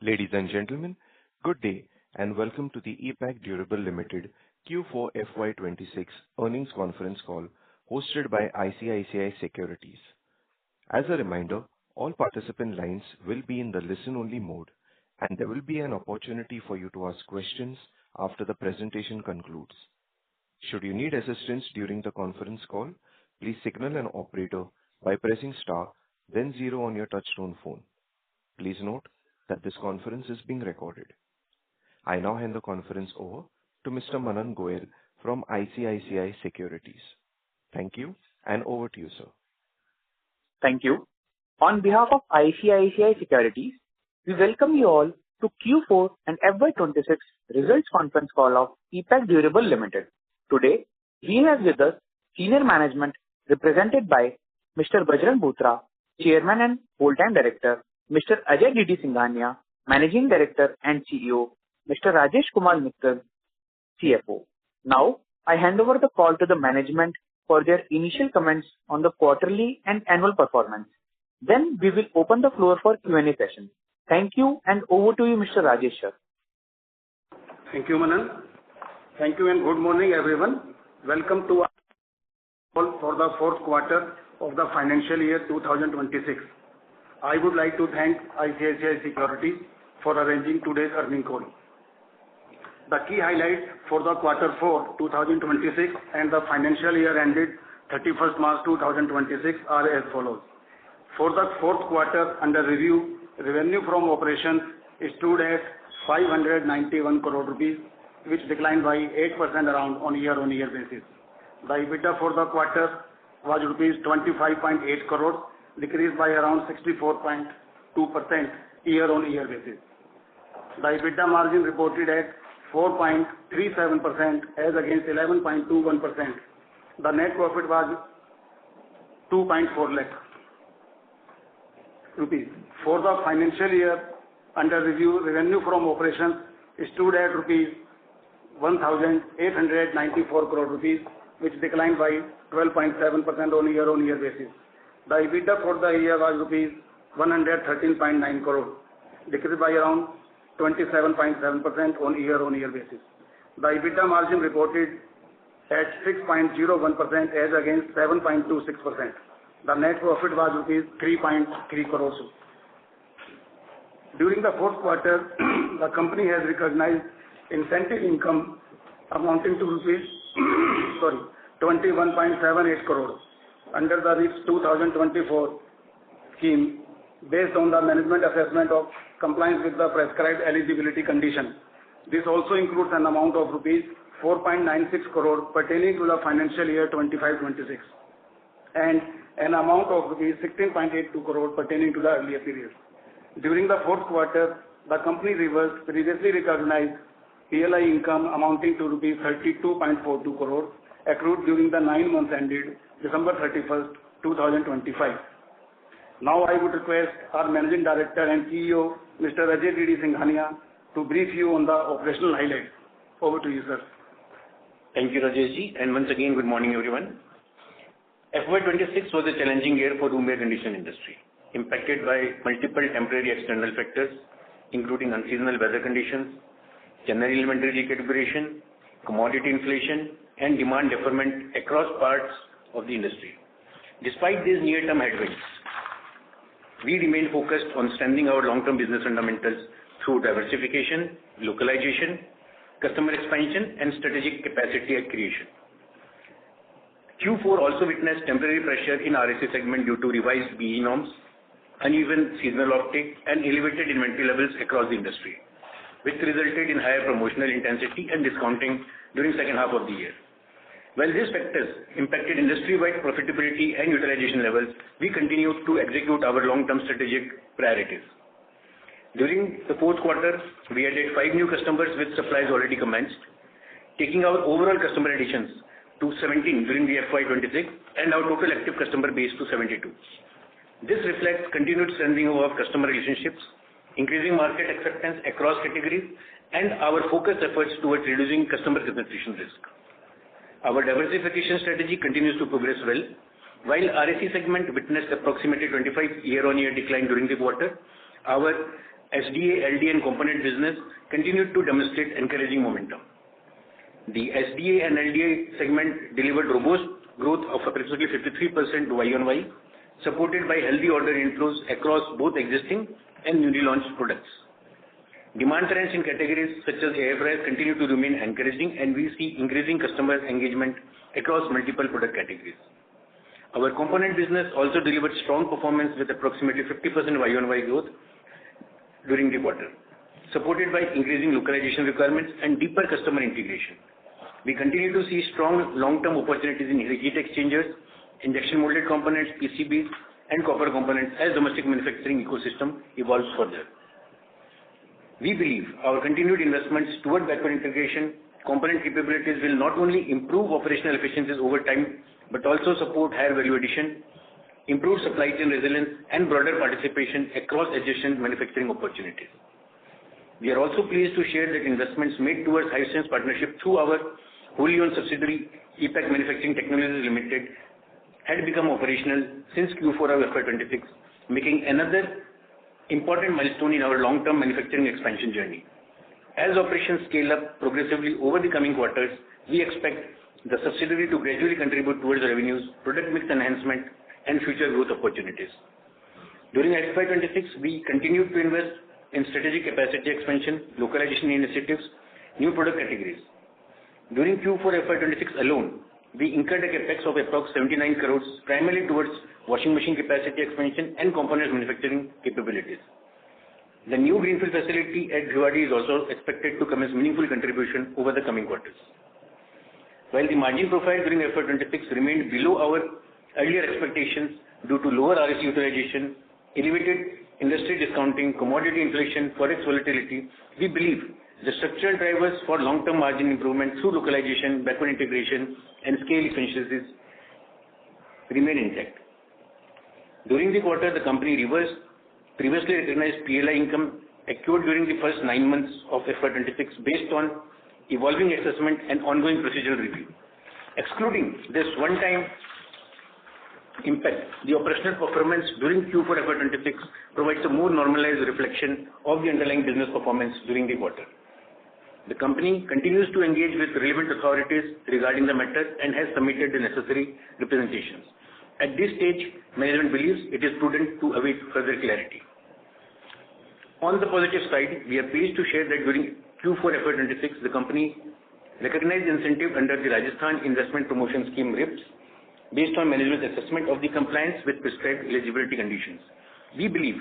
Ladies and gentlemen, good day, and welcome to the EPACK Durable Limited Q4 FY26 earnings conference call hosted by ICICI Securities. As a reminder, all participant lines will be in the listen-only mode, and there will be an opportunity for you to ask questions after the presentation concludes. Should you need assistance during the conference call, please signal an operator by pressing star, then zero on your touchtone phone. Please note that this conference is being recorded. I now hand the conference over to Mr. Manan Goyal from ICICI Securities. Thank you, and over to you, sir. Thank you. On behalf of ICICI Securities, we welcome you all to Q4 and FY26 results conference call of EPACK Durable Limited. Today, we have with us senior management represented by Mr. Bajrang Bhutra, Chairman and Whole-Time Director, Mr. Ajay D.D. Singhania, Managing Director and CEO, Mr. Rajesh Kumar Mittal, CFO. Now, I hand over the call to the management for their initial comments on the quarterly and annual performance. Then we will open the floor for Q&A session. Thank you, and over to you, Mr. Rajesh, sir. Thank you, Manan. Thank you, and good morning, everyone. Welcome to our call for the fourth quarter of the financial year 2026. I would like to thank ICICI Securities for arranging today's earnings call. The key highlights for the quarter 4 2026 and the financial year ended 31st March 2026 are as follows. For the fourth quarter under review, revenue from operations stood at 591 crore rupees, which declined by 8% around on year-on-year basis. The EBITDA for the quarter was rupees 25.8 crore, decreased by around 64.2% year-on-year basis. The EBITDA margin reported at 4.37% as against 11.21%. The net profit was 2.4 lakh rupees. For the financial year under review, revenue from operations stood at rupees 1,894 crore rupees, which declined by 12.7% on year-on-year basis. The EBITDA for the year was rupees 113.9 crore, decreased by around 27.7% on year-on-year basis. The EBITDA margin reported at 6.01% as against 7.26%. The net profit was rupees 3.3 crores. During the fourth quarter, the company has recognized incentive income amounting to rupees 21.78 crores under the RIPS 2024 scheme based on the management assessment of compliance with the prescribed eligibility condition. This also includes an amount of rupees 4.96 crore pertaining to the financial year 25-26 and an amount of rupees 16.82 crore pertaining to the earlier period. During the fourth quarter, the company reversed previously recognized PLI income amounting to rupees 32.42 crore accrued during the 9 months ended December 31st, 2025. Now I would request our Managing Director and CEO, Mr. Ajay D.D. Singhania, to brief you on the operational highlights. Over to you, sir. Thank you, Rajesh ji, and once again, good morning, everyone. FY26 was a challenging year for room air conditioning industry, impacted by multiple temporary external factors, including unseasonal weather conditions, general inventory recalibration, commodity inflation, and demand deferment across parts of the industry. Despite these near-term headwinds, we remain focused on strengthening our long-term business fundamentals through diversification, localization, customer expansion, and strategic capacity creation. Q4 also witnessed temporary pressure in RAC segment due to revised BE norms, uneven seasonal uptake, and elevated inventory levels across the industry, which resulted in higher promotional intensity and discounting during second half of the year. While these factors impacted industry-wide profitability and utilization levels, we continued to execute our long-term strategic priorities. During the fourth quarter, we added 5 new customers with supplies already commenced, taking our overall customer additions to 17 during the FY26 and our total active customer base to 72. This reflects continued strengthening of customer relationships, increasing market acceptance across categories, and our focused efforts towards reducing customer concentration risk. Our diversification strategy continues to progress well. While RAC segment witnessed approximately 25 year-on-year decline during the quarter, our SDA, LD, and component business continued to demonstrate encouraging momentum. The SDA and LDA segment delivered robust growth of approximately 53% YoY, supported by healthy order inflows across both existing and newly launched products. Demand trends in categories such as air fryers continue to remain encouraging, and we see increasing customer engagement across multiple product categories. Our component business also delivered strong performance with approximately 50% YoY growth during the quarter, supported by increasing localization requirements and deeper customer integration. We continue to see strong long-term opportunities in heat exchangers, injection molded components, PCBs, and copper components as domestic manufacturing ecosystem evolves further. We believe our continued investments toward backward integration component capabilities will not only improve operational efficiencies over time, but also support higher value addition, improve supply chain resilience, and broader participation across adjacent manufacturing opportunities. We are also pleased to share that investments made towards Hisense partnership through our wholly owned subsidiary EPACK Manufacturing Technologies Limited had become operational since Q4 of FY26, making another important milestone in our long-term manufacturing expansion journey. As operations scale up progressively over the coming quarters, we expect the subsidiary to gradually contribute towards revenues, product mix enhancement, and future growth opportunities. During FY26, we continued to invest in strategic capacity expansion, localization initiatives, new product categories. During Q4 FY26 alone, we incurred a capex of approx 79 crores, primarily towards washing machine capacity expansion and component manufacturing capabilities. The new greenfield facility at Bhiwadi is also expected to commence meaningful contribution over the coming quarters. While the margin profile during FY26 remained below our earlier expectations due to lower RSC utilization, elevated industry discounting, commodity inflation, forex volatility, we believe the structural drivers for long-term margin improvement through localization, backward integration, and scale efficiencies remain intact. During the quarter, the company reversed previously recognized PLI income accrued during the first 9 months of FY26 based on evolving assessment and ongoing procedural review. Excluding this one-time impact, the operational performance during Q4 FY26 provides a more normalized reflection of the underlying business performance during the quarter. The company continues to engage with relevant authorities regarding the matter and has submitted the necessary representations. At this stage, management believes it is prudent to await further clarity. On the positive side, we are pleased to share that during Q4 FY26, the company recognized incentive under the Rajasthan Investment Promotion Scheme RIPS based on management's assessment of the compliance with prescribed eligibility conditions. We believe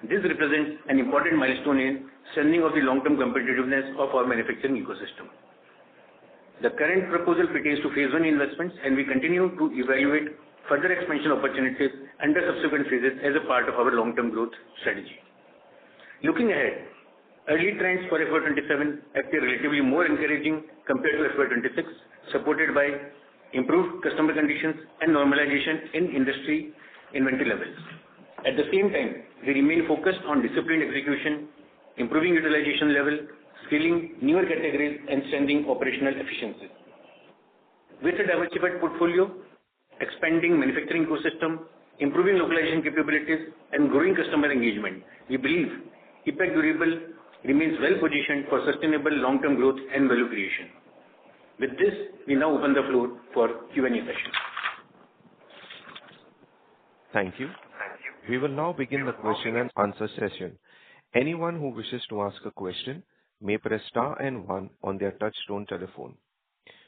this represents an important milestone in strengthening of the long-term competitiveness of our manufacturing ecosystem. The current proposal pertains to phase 1 investments, and we continue to evaluate further expansion opportunities under subsequent phases as a part of our long-term growth strategy. Looking ahead, early trends for FY27 appear relatively more encouraging compared to FY26, supported by improved customer conditions and normalization in industry inventory levels. At the same time, we remain focused on disciplined execution, improving utilization level, scaling newer categories, and strengthening operational efficiencies. With a diversified portfolio, expanding manufacturing ecosystem, improving localization capabilities, and growing customer engagement, we believe EPACK Durable remains well positioned for sustainable long-term growth and value creation. With this, we now open the floor for Q&A session. Thank you. We will now begin the question and answer session. Anyone who wishes to ask a question may press star and 1 on their touch-tone telephone.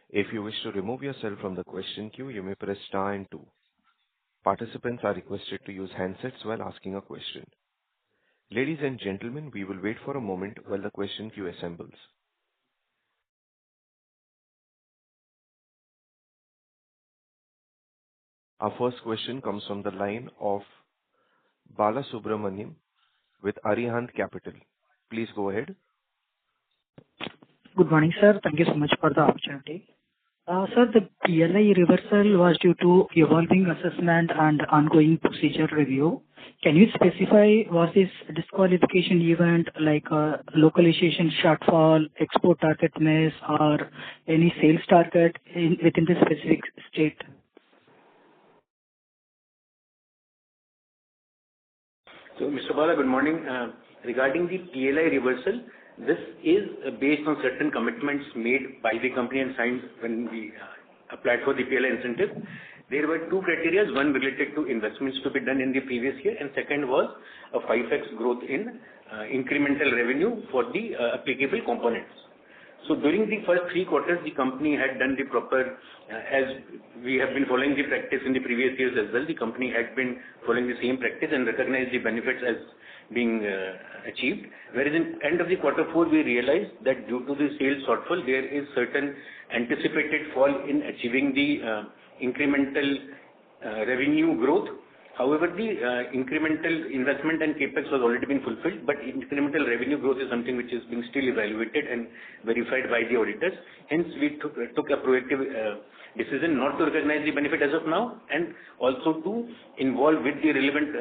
If you wish to remove yourself from the question queue, you may press star and 2. Participants are requested to use handsets while asking a question. Ladies and gentlemen, we will wait for a moment while the question queue assembles. Our first question comes from the line of Bala Subramaniam with Arihant Capital. Please go ahead. Good morning, sir. Thank you so much for the opportunity. Sir, the PLI reversal was due to evolving assessment and ongoing procedure review. Can you specify, was this disqualification event like a localization shortfall, export target miss, or any sales target within the specific state? So, Mr. Bala, good morning. Regarding the PLI reversal, this is based on certain commitments made by the company and signed when we applied for the PLI incentive. There were two criteria, one related to investments to be done in the previous year, and second was a 5x growth in incremental revenue for the applicable components. So during the first 3 quarters, the company had done the proper, as we have been following the practice in the previous years as well, the company had been following the same practice and recognized the benefits as being achieved. Whereas in end of the quarter 4, we realized that due to the sales shortfall, there is certain anticipated fall in achieving the incremental revenue growth. However, the incremental investment and capex was already been fulfilled, but incremental revenue growth is something which is being still evaluated and verified by the auditors. Hence, we took a proactive decision not to recognize the benefit as of now, and also to involve with the relevant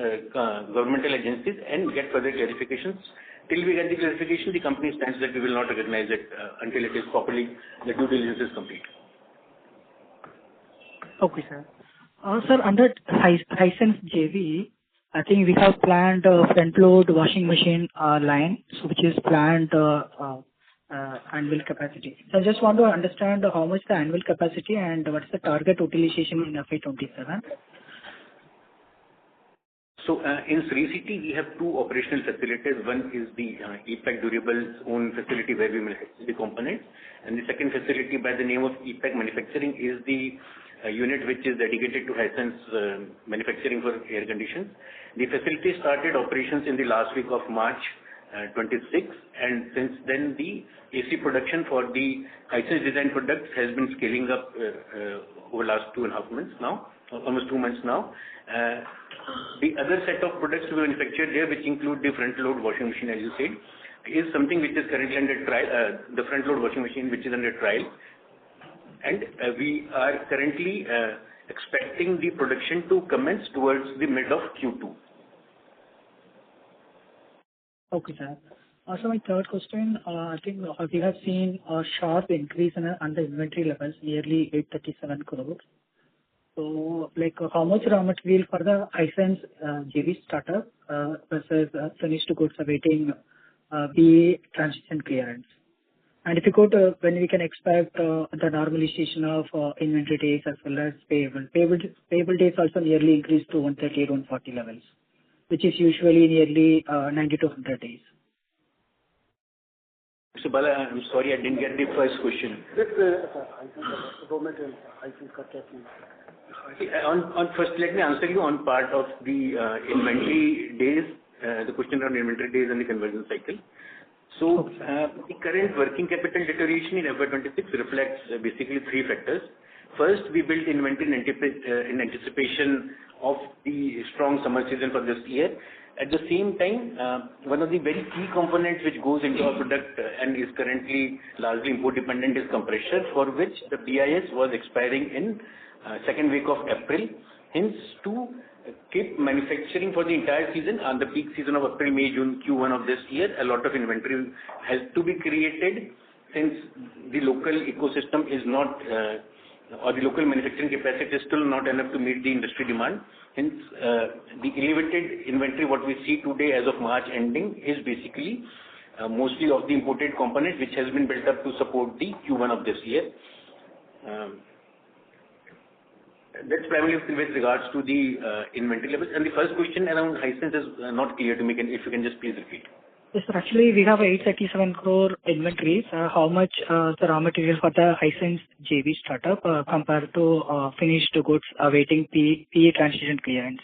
governmental agencies and get further clarifications. Till we get the clarification, the company stands that we will not recognize it until it is properly, the due diligence is complete. Okay, sir. Sir, under Hisense JV, I think we have planned a front-load washing machine line, so which is planned annual capacity. So I just want to understand how much the annual capacity and what is the target utilization in FY27. So in Sri City, we have 2 operational facilities. One is the EPACK Durables own facility where we manufacture the components, and the second facility by the name of EPACK Manufacturing is the unit which is dedicated to Hisense manufacturing for air conditions. The facility started operations in the last week of March 26, and since then the AC production for the Hisense design products has been scaling up over last 2.5 months now, almost 2 months now. The other set of products to be manufactured there, which include the front load washing machine, as you said, is something which is currently under trial, the front load washing machine which is under trial. And we are currently expecting the production to commence towards the mid of Q2. Okay, sir. So my third question, I think we have seen a sharp increase on the inventory levels, nearly 837 crores. So, like, how much raw material for the Hisense JV startup versus finished goods awaiting BA transition clearance? And if you could, when we can expect the normalization of inventory days as well as payable days also nearly increased to 138-140 levels, which is usually nearly 90 to 100 days. So Bala, I'm sorry, I didn't get the first question. First, let me answer you on part of the inventory days, the question on inventory days and the conversion cycle. So, the current working capital deterioration in FY26 reflects basically 3 factors. First, we built inventory in anticipation of the strong summer season for this year. At the same time, one of the very key components which goes into our product and is currently largely import dependent is compressor, for which the BIS was expiring in second week of April. Hence, to keep manufacturing for the entire season, on the peak season of April, May, June, Q1 of this year, a lot of inventory has to be created since the local ecosystem is not, or the local manufacturing capacity is still not enough to meet the industry demand. Hence, the elevated inventory what we see today as of March ending is basically mostly of the imported component which has been built up to support the Q1 of this year. That's primarily with regards to the inventory levels. And the first question around Hisense is not clear to me. If you can just please repeat. Yes, sir. Actually, we have 837 crore inventories. How much the raw material for the Hisense JV startup compared to finished goods awaiting PA transition clearance?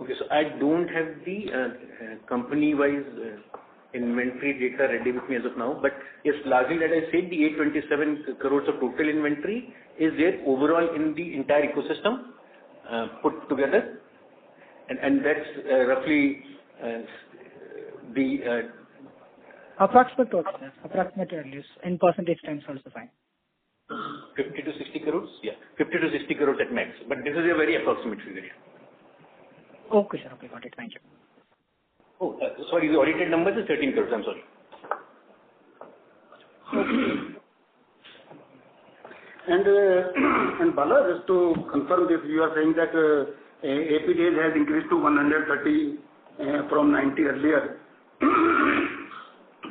Okay, so I don't have the company-wise inventory data ready with me as of now, but yes, largely that I said, the 827 crores of total inventory is there overall in the entire ecosystem put together, and that's roughly the approximate total, approximate values in percentage terms also fine. 50 to 60 crores, yeah, 50 to 60 crores at max, but this is a very approximate figure. Okay, sir. Okay, got it. Thank you. Oh, sorry, the audited number is 13 crores. I'm sorry. And Bala, just to confirm this, you are saying that AP days has increased to 130 from 90 earlier.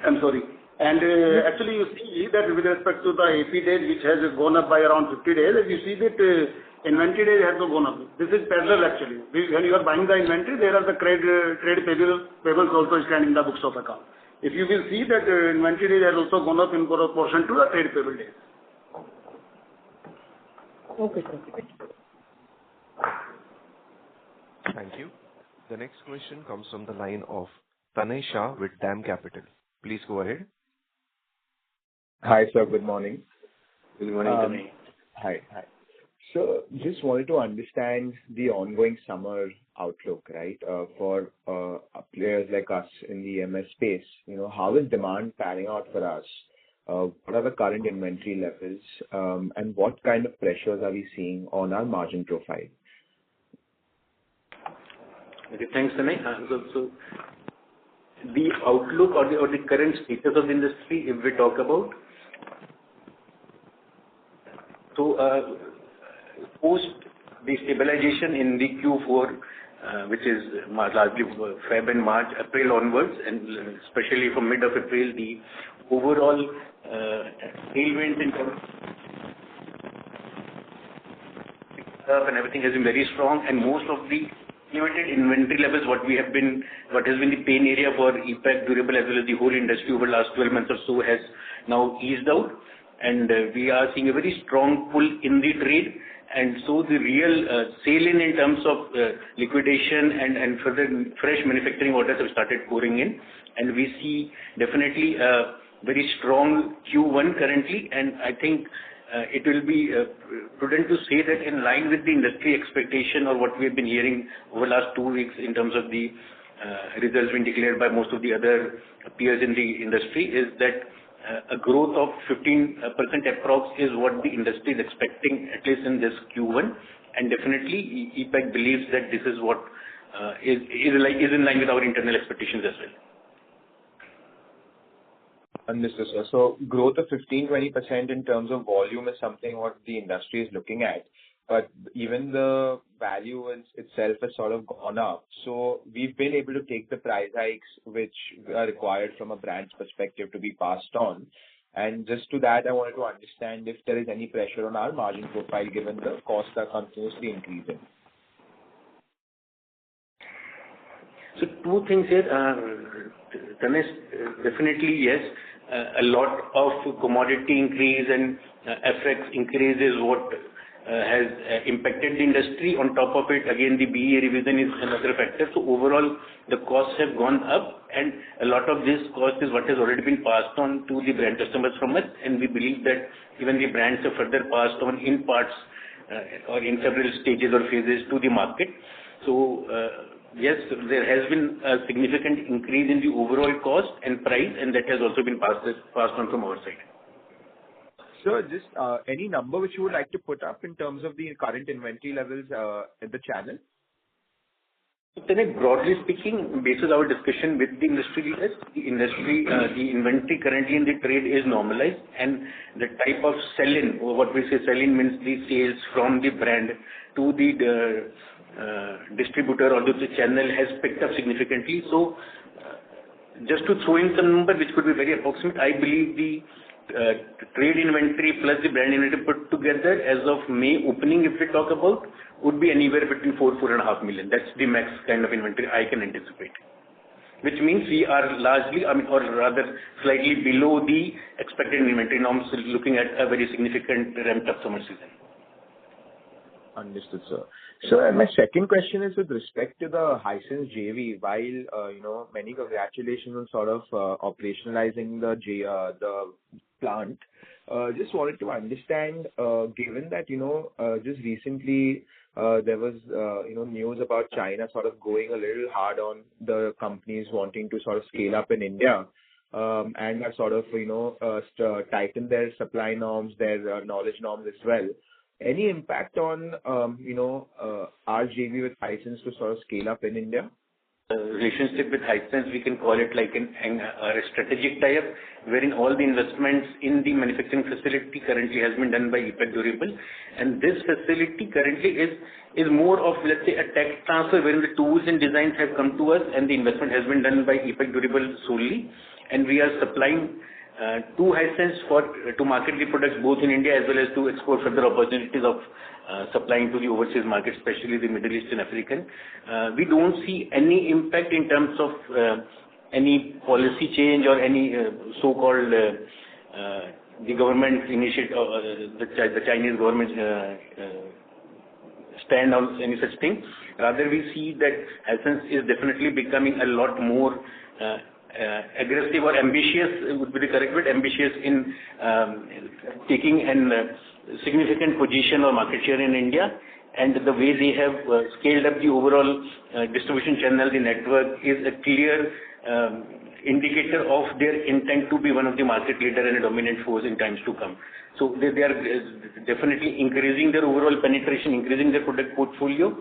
I'm sorry. And actually, you see that with respect to the AP days, which has gone up by around 50 days, you see that inventory days has gone up. This is parallel actually. When you are buying the inventory, there are the trade payables also stand in the books of account. If you will see that inventory days has also gone up in proportion to the trade payable days. Okay, sir. Thank you. The next question comes from the line of Tanay Shah with DAM Capital. Please go ahead. Hi, sir. Good morning. Good morning, Tanay. Hi. So just wanted to understand the ongoing summer outlook, right? For players like us in the EMS space, how is demand panning out for us? What are the current inventory levels, and what kind of pressures are we seeing on our margin profile? Okay, thanks, Tanay. So the outlook or the current status of the industry, if we talk about, so post the stabilization in the Q4, which is largely Feb and March, April onwards, and especially from mid of April, the overall tailwinds in terms of and everything has been very strong, and most of the limited inventory levels, what has been the pain area for EPACK Durable as well as the whole industry over the last 12 months or so has now eased out, and we are seeing a very strong pull in the trade, and so the real sale-in terms of liquidation and further fresh manufacturing orders have started pouring in, and we see definitely a very strong Q1 currently, and I think it will be prudent to say that in line with the industry expectation or what we have been hearing over the last 2 weeks in terms of the results being declared by most of the other peers in the industry, is that a growth of 15% approx is what the industry is expecting, at least in this Q1, and definitely EPACK believes that this is what is in line with our internal expectations as well. Understood, sir. So growth of 15-20% in terms of volume is something what the industry is looking at, but even the value itself has sort of gone up. So we've been able to take the price hikes which are required from a brand's perspective to be passed on. And just to that, I wanted to understand if there is any pressure on our margin profile given the costs are continuously increasing. So two things here, Ganesh, definitely yes. A lot of commodity increase and FX increase is what has impacted the industry. On top of it, again, the BEA revision is another factor. So overall, the costs have gone up, and a lot of this cost is what has already been passed on to the brand customers from us, and we believe that even the brands have further passed on in parts or in several stages or phases to the market. So yes, there has been a significant increase in the overall cost and price, and that has also been passed on from our side. Sir, just any number which you would like to put up in terms of the current inventory levels in the channel? So, broadly speaking, based on our discussion with the industry leaders, the inventory currently in the trade is normalized, and the type of sell-in, or what we say sell-in means the sales from the brand to the distributor or to the channel has picked up significantly. So, just to throw in some number which could be very approximate, I believe the trade inventory plus the brand inventory put together as of May opening, if we talk about, would be anywhere between 4.5 million. That's the max kind of inventory I can anticipate. Which means we are largely, or rather slightly below the expected inventory norms, looking at a very significant ramped up summer season. Understood, sir. So my second question is with respect to the Hisense JV. While many congratulations on sort of operationalizing the plant, just wanted to understand, given that just recently there was news about China sort of going a little hard on the companies wanting to sort of scale up in India, and have sort of tightened their supply norms, their knowledge norms as well. Any impact on our JV with Hisense to sort of scale up in India? relationship with Hisense, we can call it like a strategic tie-up, wherein all the investments in the manufacturing facility currently has been done by EPACK Durable. And this facility currently is more of, let's say, a tech transfer, wherein the tools and designs have come to us and the investment has been done by EPACK Durable solely. And we are supplying to Hisense to market the products both in India as well as to explore further opportunities of supplying to the overseas market, especially the Middle East and African. We don't see any impact in terms of any policy change or any so-called the government initiative, the Chinese government stand on any such thing. Rather, we see that Hisense is definitely becoming a lot more aggressive or ambitious, would be the correct word, ambitious in taking a significant position or market share in India. And the way they have scaled up the overall distribution channel, the network, is a clear indicator of their intent to be one of the market leader and a dominant force in times to come. So they are definitely increasing their overall penetration, increasing their product portfolio.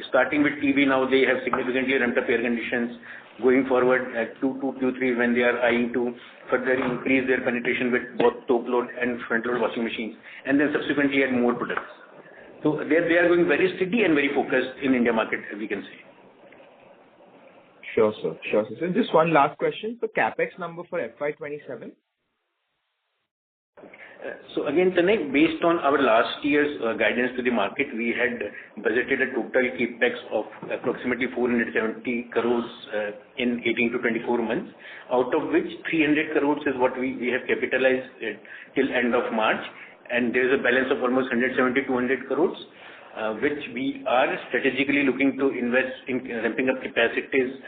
Starting with TV now, they have significantly ramped up air conditions. Going forward at Q2, Q3, when they are eyeing to further increase their penetration with both top load and front load washing machines, and then subsequently add more products. So they are going very steady and very focused in India market, we can say. Sure, sir. Sure, sir. So just one last question. So capex number for FY27? So again, Tanay, based on our last year's guidance to the market, we had budgeted a total capex of approximately 470 crores in 18 to 24 months, out of which 300 crores is what we have capitalized till end of March, and there is a balance of almost 170-200 crores, which we are strategically looking to invest in ramping up capacities,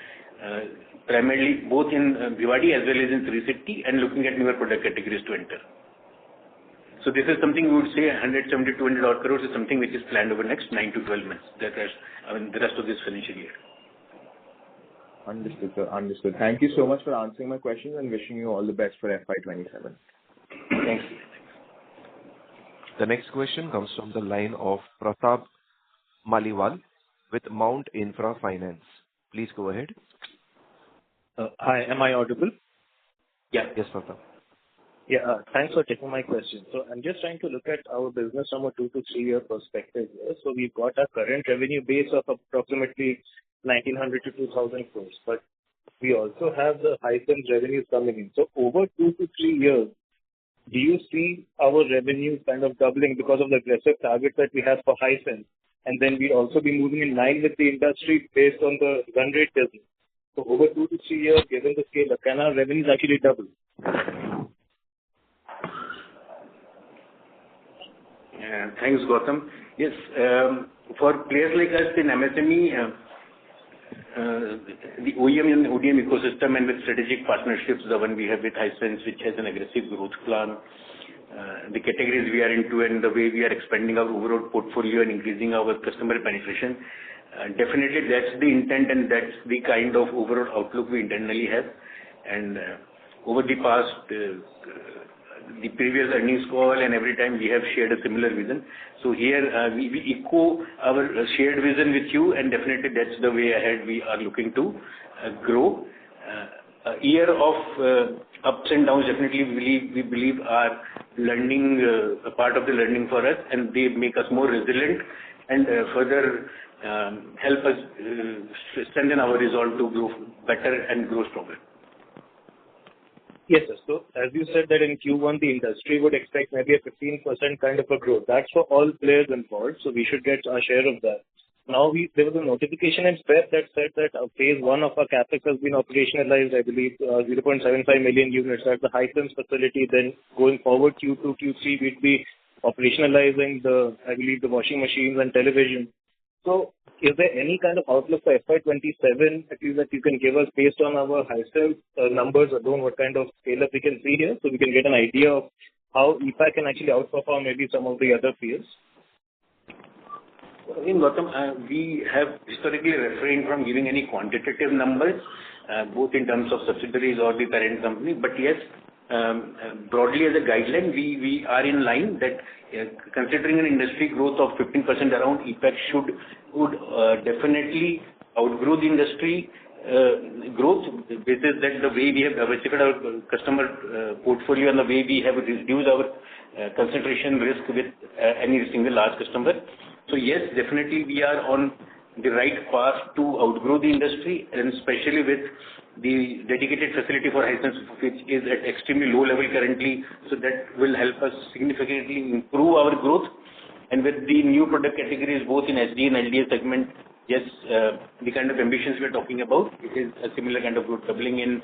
primarily both in Bhiwadi as well as in Sri City, and looking at newer product categories to enter. So this is something we would say 170-200 odd crores is something which is planned over the next 9 to 12 months. The rest of this financial year. Understood, sir. Understood. Thank you so much for answering my questions and wishing you all the best for FY27. Thanks. The next question comes from the line of Pratap Maliwal with Mount Infra Finance. Please go ahead. Hi, am I audible? Yeah. Yes, Pratap. Yeah, thanks for taking my question. So I'm just trying to look at our business from a 2 to 3 year perspective here. So we've got a current revenue base of approximately 1,900 to 2,000 crores, but we also have the Hisense revenues coming in. So over 2 to 3 years, do you see our revenues kind of doubling because of the aggressive targets that we have for Hisense? And then we also be moving in line with the industry based on the run rate business. So over 2 to 3 years, given the scale, can our revenues actually double? Thanks, Gautam. Yes, for players like us in MSME, the OEM and ODM ecosystem and with strategic partnerships, the one we have with Hisense, which has an aggressive growth plan, the categories we are into and the way we are expanding our overall portfolio and increasing our customer penetration, definitely that's the intent and that's the kind of overall outlook we internally have. And over the past the previous earnings call and every time we have shared a similar vision. So here we echo our shared vision with you, and definitely that's the way ahead we are looking to grow. A year of ups and downs definitely we believe are learning, a part of the learning for us, and they make us more resilient and further help us strengthen our resolve to grow better and grow stronger. Yes, sir. So as you said that in Q1, the industry would expect maybe a 15% kind of a growth. That's for all players involved, so we should get our share of that. Now, there was a notification in Feb that said that phase 1 of our capex has been operationalized, I believe, 0.75 million units at the Hisense facility. Then going forward, Q2, Q3, we'd be operationalizing the washing machines and television. So is there any kind of outlook for FY27 at least that you can give us based on our Hisense numbers alone, what kind of scale-up we can see here, so we can get an idea of how EPACK can actually outperform maybe some of the other peers? In Gautam, we have historically refrained from giving any quantitative numbers, both in terms of subsidiaries or the parent company. But yes, broadly as a guideline, we are in line that considering an industry growth of 15% around, EPACK would definitely outgrow the industry growth basis that the way we have diversified our customer portfolio and the way we have reduced our concentration risk with any single large customer. So yes, definitely we are on the right path to outgrow the industry, and especially with the dedicated facility for Hisense, which is at extremely low level currently. So that will help us significantly improve our growth. And with the new product categories, both in SD and LDA segment, yes, the kind of ambitions we are talking about, it is a similar kind of growth, doubling in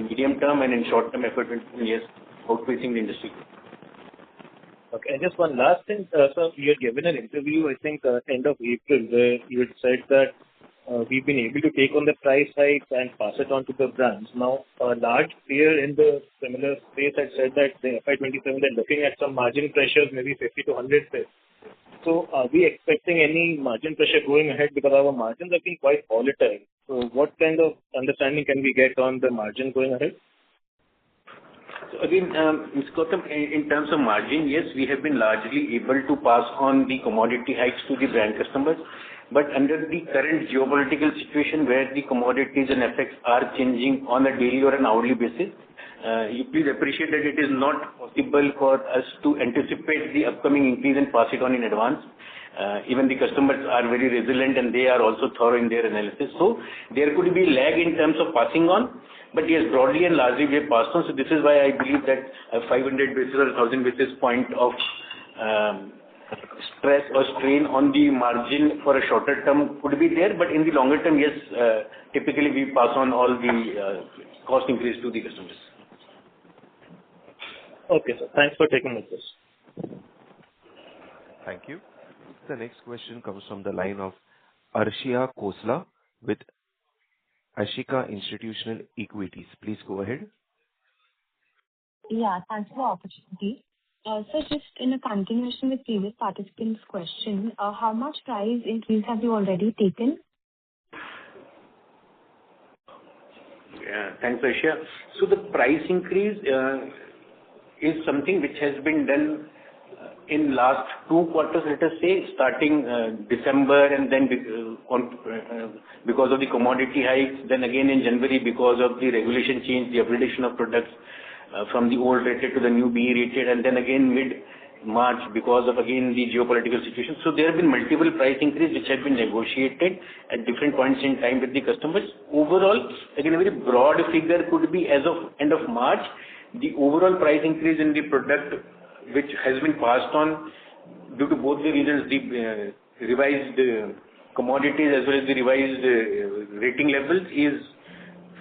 medium term and in short term effort, yes, outpacing the industry. Okay, and just one last thing. So you had given an interview, I think, end of April, where you had said that we've been able to take on the price hikes and pass it on to the brands. Now, a large peer in the similar space had said that the FY27 they're looking at some margin pressures, maybe 50 to 100 basis. So are we expecting any margin pressure going ahead, because our margins have been quite volatile? So what kind of understanding can we get on the margin going ahead? So again, Mr. Gautam, in terms of margin, yes, we have been largely able to pass on the commodity hikes to the brand customers. But under the current geopolitical situation where the commodities and effects are changing on a daily or an hourly basis, you please appreciate that it is not possible for us to anticipate the upcoming increase and pass it on in advance. Even the customers are very resilient and they are also thorough in their analysis. So there could be lag in terms of passing on. But yes, broadly and largely we have passed on. So this is why I believe that a 500 basis or 1000 basis point of stress or strain on the margin for a shorter term could be there. But in the longer term, yes, typically we pass on all the cost increase to the customers. Okay, sir. Thanks for taking my question. Thank you. The next question comes from the line of Arshia Khosla with Ashika Institutional Equities. Please go ahead. Yeah, thanks for the opportunity. So just in a continuation with previous participants' question, how much price increase have you already taken? Yeah, thanks, Ashia. So the price increase is something which has been done in last 2 quarters, let us say, starting December, and then because of the commodity hikes, then again in January because of the regulation change, the upgradation of products from the old rated to the new BE rated, and then again mid-March because of again the geopolitical situation. So there have been multiple price increases which have been negotiated at different points in time with the customers. Overall, again, a very broad figure could be as of end of March, the overall price increase in the product which has been passed on due to both the reasons, the revised commodities as well as the revised rating levels, is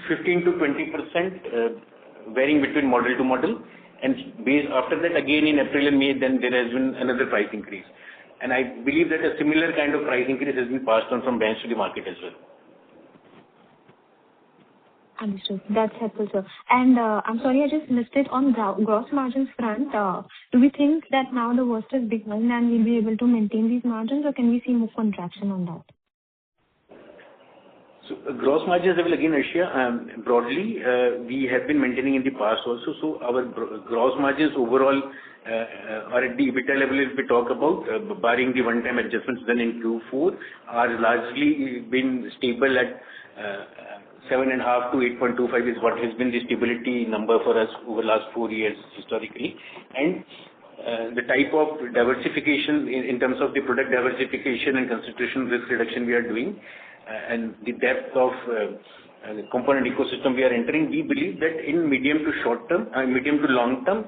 15 to 20%, varying between model to model. And after that, again in April and May, then there has been another price increase. And I believe that a similar kind of price increase has been passed on from brands to the market as well. Understood. That's helpful, sir. And I'm sorry, I just missed it on gross margins front. Do we think that now the worst is behind and we'll be able to maintain these margins, or can we see more contraction on that? So gross margins level again, Ashia, broadly, we have been maintaining in the past also. So our gross margins overall are at the EBITDA level, if we talk about, barring the one-time adjustments done in Q4, are largely been stable at 7.5 to 8.25 is what has been the stability number for us over the last 4 years historically. And the type of diversification in terms of the product diversification and concentration risk reduction we are doing, and the depth of component ecosystem we are entering, we believe that in medium to short term, medium to long term,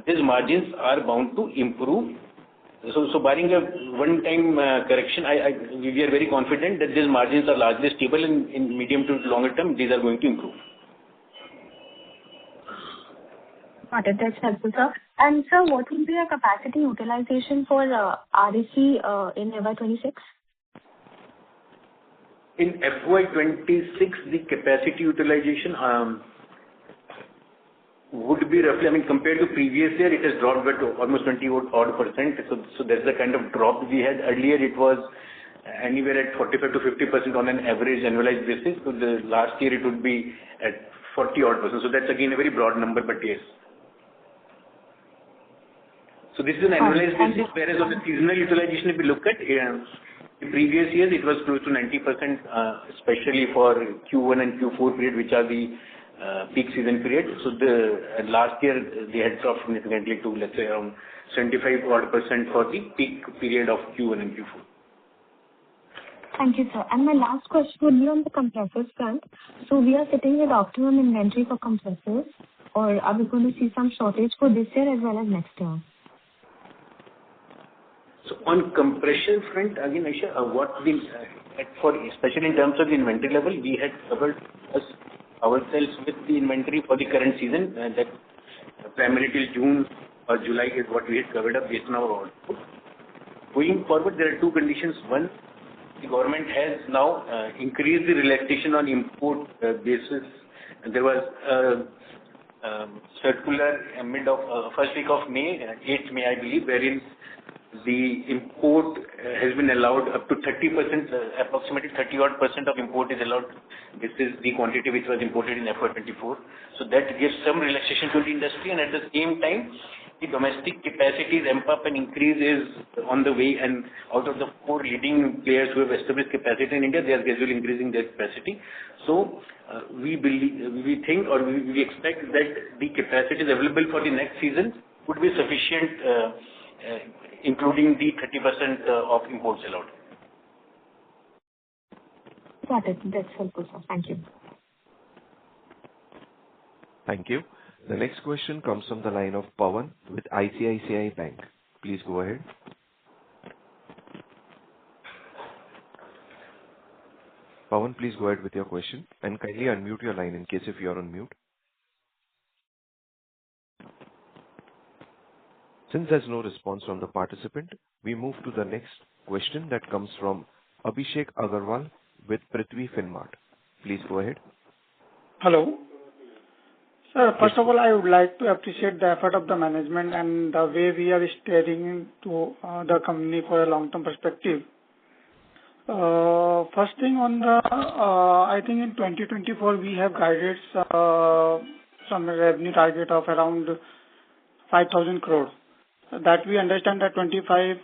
these margins are bound to improve. So barring a one-time correction, we are very confident that these margins are largely stable in medium to longer term. These are going to improve. Got it. That's helpful, sir. And sir, what will be your capacity utilization for RAC in FY26? In FY26, the capacity utilization would be roughly, I mean, compared to previous year, it has dropped by almost 20-odd%. So that's the kind of drop we had earlier. It was anywhere at 45 to 50% on an average annualized basis. So the last year it would be at 40-odd%. So that's again a very broad number, but yes. So this is an annualized basis, whereas on the seasonal utilization, if we look at, The previous years, it was close to 90%, especially for Q1 and Q4 period, which are the peak season period. So last year, they had dropped significantly to, let's say, around 75% odd for the peak period of Q1 and Q4. Thank you, sir. And my last question would be on the compressors front. So we are sitting with optimum inventory for compressors, or are we going to see some shortage for this year as well as next year? So on compression front, again, Aisha, especially in terms of the inventory level, we had covered ourselves with the inventory for the current season, that primarily till June or July is what we had covered up based on our order book. Going forward, there are two conditions. One, the government has now increased the relaxation on import basis. There was circular mid of first week of May, 8th May, I believe, wherein the import has been allowed up to 30%, approximately 30% of import is allowed. This is the quantity which was imported in FY24. So that gives some relaxation to the industry, and at the same time, the domestic capacity ramp up and increase is on the way, and out of the 4 leading players who have established capacity in India, they are gradually increasing their capacity. So we think or we expect that the capacities available for the next season would be sufficient, including the 30% of imports allowed. Got it. That's helpful, sir. Thank you. Thank you. The next question comes from the line of Pawan with ICICI Bank. Please go ahead. Pawan, please go ahead with your question and kindly unmute your line in case if you are on mute. Since there's no response from the participant, we move to the next question that comes from Abhishek Agarwal with Prithvi Finmart. Please go ahead. Hello. Sir, first of all, I would like to appreciate the effort of the management and the way we are steering to the company for a long-term perspective. First thing on the, I think in 2024 we have guided some revenue target of around 5,000 crores. That we understand that 25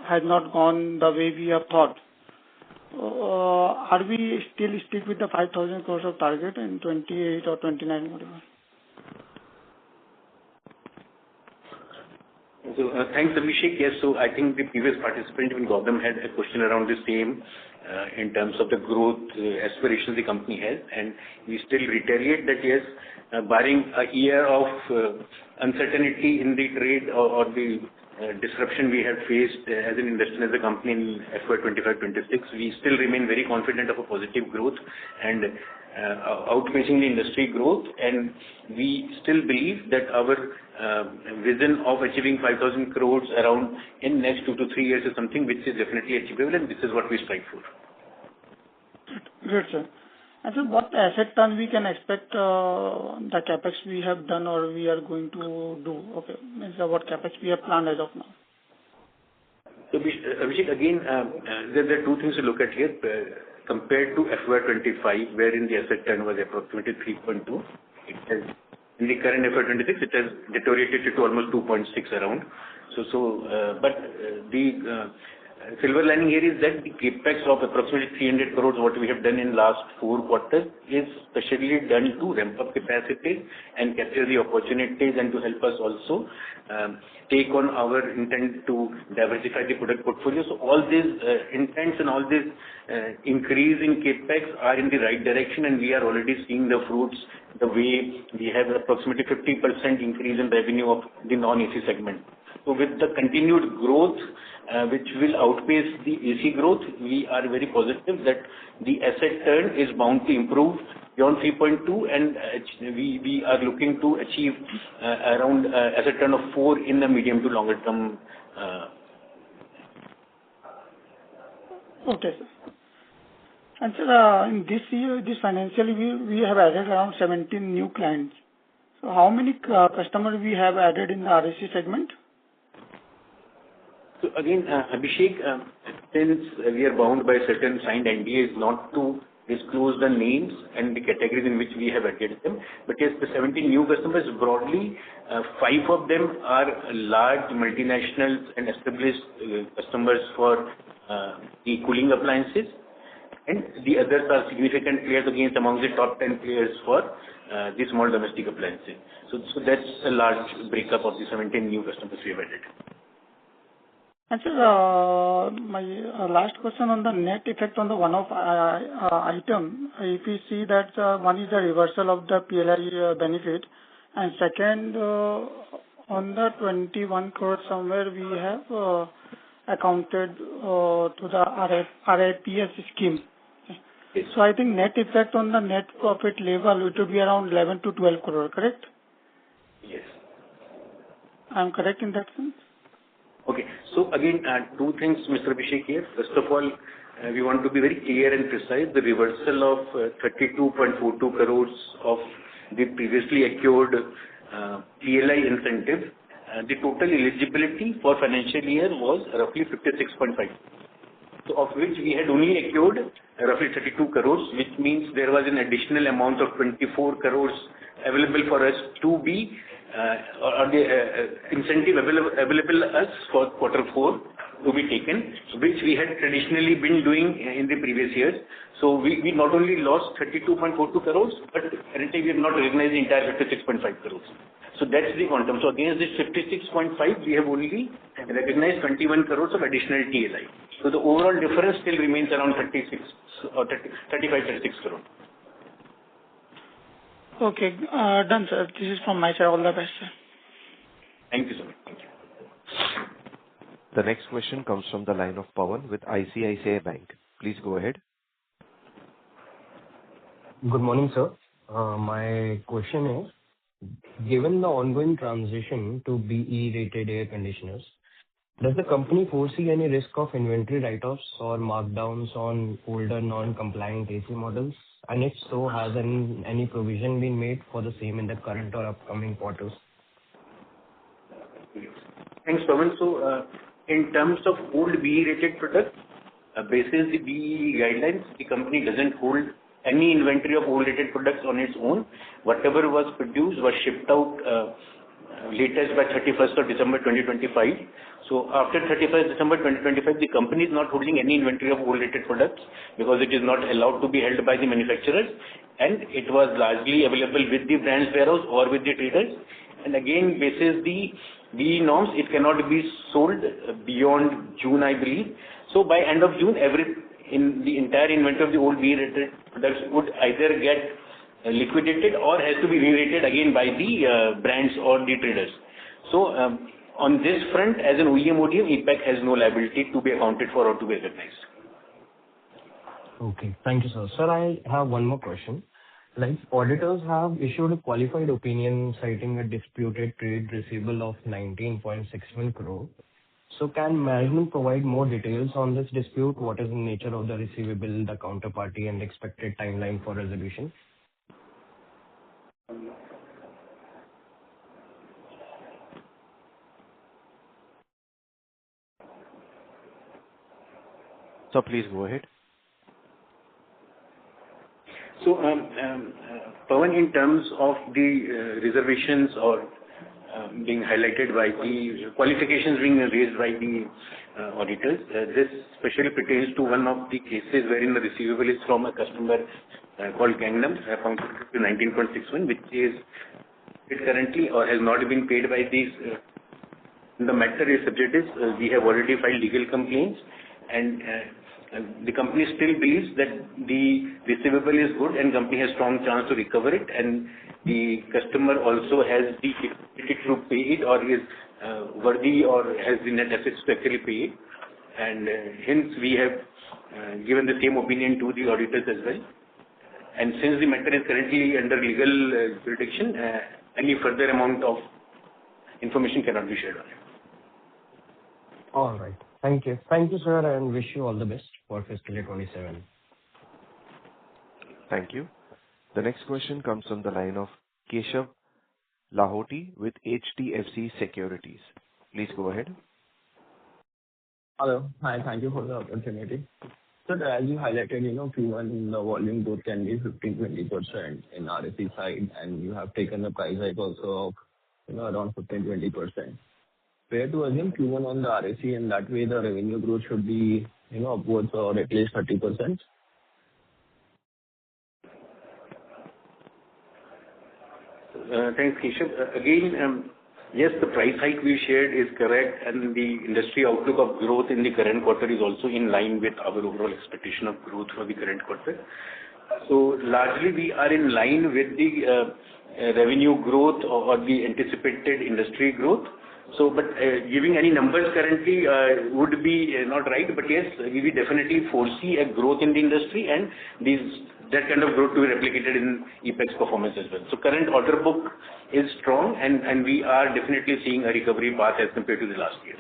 has not gone the way we have thought. Are we still stick with the 5,000 crores of target in 28 or 29, whatever? So thanks, Abhishek. Yes, so I think the previous participant, even Gautam, had a question around the same in terms of the growth aspirations the company has, and we still reiterate that yes, barring a year of uncertainty in the trade or the disruption we have faced as an industry, as a company in FY25-26, we still remain very confident of a positive growth and outpacing the industry growth, and we still believe that our vision of achieving 5,000 crores around in next 2 to 3 years is something which is definitely achievable, and this is what we strive for. Good, sir. And so what asset turn we can expect the capex we have done or we are going to do? Okay, means what capex we have planned as of now? So Abhishek, again, there are two things to look at here. Compared to FY25, wherein the asset turn was approximately 3.2, it has, in the current FY26, it has deteriorated to almost 2.6 around. But the silver lining here is that the capex of approximately 300 crores, what we have done in last 4 quarters, is specially done to ramp up capacity and capture the opportunities and to help us also take on our intent to diversify the product portfolio. So all these intents and all these increase in capex are in the right direction, and we are already seeing the fruits the way we have approximately 50% increase in revenue of the non-AC segment. So with the continued growth, which will outpace the AC growth, we are very positive that the asset turn is bound to improve beyond 3.2, and we are looking to achieve around asset turn of 4 in the medium to longer term. Okay, sir. And sir, in this year, this financial year, we have added around 17 new clients. So how many customers we have added in the RAC segment? So again, Abhishek, since we are bound by certain signed NDAs not to disclose the names and the categories in which we have added them, but yes, the 17 new customers, broadly, 5 of them are large multinationals and established customers for the cooling appliances, and the others are significant players against among the top 10 players for the small domestic appliances. So that's a large breakup of the 17 new customers we have added. And sir, my last question on the net effect on the one-off item. If we see that one is the reversal of the PLI benefit, and second, on the 21 crore somewhere we have accounted to the RIPS scheme. Yes. So I think net effect on the net profit level, it will be around 11 to 12 crore, correct? Yes. I'm correct in that sense? Okay. So again, two things, Mr. Abhishek here. First of all, we want to be very clear and precise. The reversal of 32.42 crores of the previously accrued PLI incentive, the total eligibility for financial year was roughly 56.5. So of which we had only accrued roughly 32 crores, which means there was an additional amount of 24 crores available for us to be or the incentive available us for quarter 4 to be taken, which we had traditionally been doing in the previous years. So we not only lost 32.42 crores, but currently we have not recognized the entire 56.5 crores. So that's the quantum. So against this 56.5, we have only recognized 21 crores of additional TLI. So the overall difference still remains around 36 or 35, 36 crores. Okay, done, sir. This is from my side. All the best, sir. Thank you, sir. Thank you. The next question comes from the line of Pawan with ICICI Bank. Please go ahead. Good morning, sir. My question is, given the ongoing transition to BE-rated air conditioners, does the company foresee any risk of inventory write-offs or markdowns on older non-compliant AC models? And if so, has any provision been made for the same in the current or upcoming quarters? Thanks, Pawan. So, in terms of old BE-rated products, basis the BE guidelines, the company doesn't hold any inventory of old rated products on its own. Whatever was produced was shipped out latest by 31st of December 2025. So after 31st December 2025, the company is not holding any inventory of old rated products because it is not allowed to be held by the manufacturers, and it was largely available with the brand's warehouse or with the traders. And again, basis the BE norms, it cannot be sold beyond June, I believe. So by end of June, in the entire inventory of the old BE-rated products would either get liquidated or has to be re-rated again by the brands or the traders. So on this front, as an OEM ODM, EPACK has no liability to be accounted for or to be recognized. Okay, thank you, sir. Sir, I have one more question. Like, auditors have issued a qualified opinion citing a disputed trade receivable of 19.61 crore. So can management provide more details on this dispute? What is the nature of the receivable, the counterparty, and expected timeline for resolution? So please go ahead. So, Pawan, in terms of the reservations or being highlighted by the qualifications being raised by the auditors, this especially pertains to one of the cases wherein the receivable is from a customer called Gangnam, accounted to 19.61, which is it currently or has not been paid by these. The matter is subject is we have already filed legal complaints, and the company still believes that the receivable is good and company has strong chance to recover it, and the customer also has the ability to pay it or is worthy or has the net assets to actually pay it, and hence we have given the same opinion to the auditors as well. And since the matter is currently under legal jurisdiction, any further amount of information cannot be shared on it. All right. Thank you. Thank you, sir, and wish you all the best for fiscal year 27. Thank you. The next question comes from the line of Keshav Lahoti with HDFC Securities. Please go ahead. Hello. Hi, thank you for the opportunity. So as you highlighted, Q1, the volume growth can be 15-20% in RAC side, and you have taken the price hike also of, around 15-20%. Fair to assume Q1 on the RAC, and that way the revenue growth should be upwards or at least 30%? Thanks, Keshav. Again, yes, the price hike we shared is correct, and the industry outlook of growth in the current quarter is also in line with our overall expectation of growth for the current quarter. So largely, we are in line with the revenue growth or the anticipated industry growth. So, but giving any numbers currently would be not right. But yes, we definitely foresee a growth in the industry, and that kind of growth to be replicated in EPACK's performance as well. So current order book is strong, and we are definitely seeing a recovery path as compared to the last year.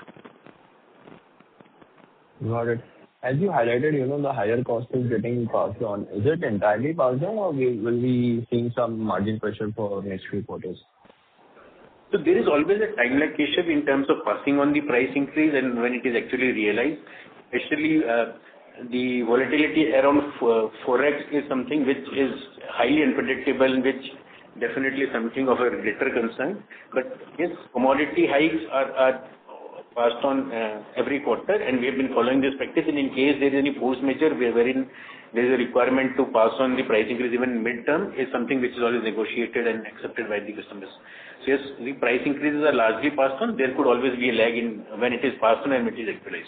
Got it. As you highlighted, the higher cost is getting passed on. Is it entirely passed on, or will we seeing some margin pressure for next few quarters? So there is always a time lag, Keshav, in terms of passing on the price increase and when it is actually realized. Especially the volatility around forex is something which is highly unpredictable, which definitely something of a greater concern. But yes, commodity hikes are passed on every quarter, and we have been following this practice. And in case there is any force majeure wherein there is a requirement to pass on the price increase even mid-term, is something which is always negotiated and accepted by the customers. So yes, the price increases are largely passed on. There could always be a lag in when it is passed on and when it is actualized.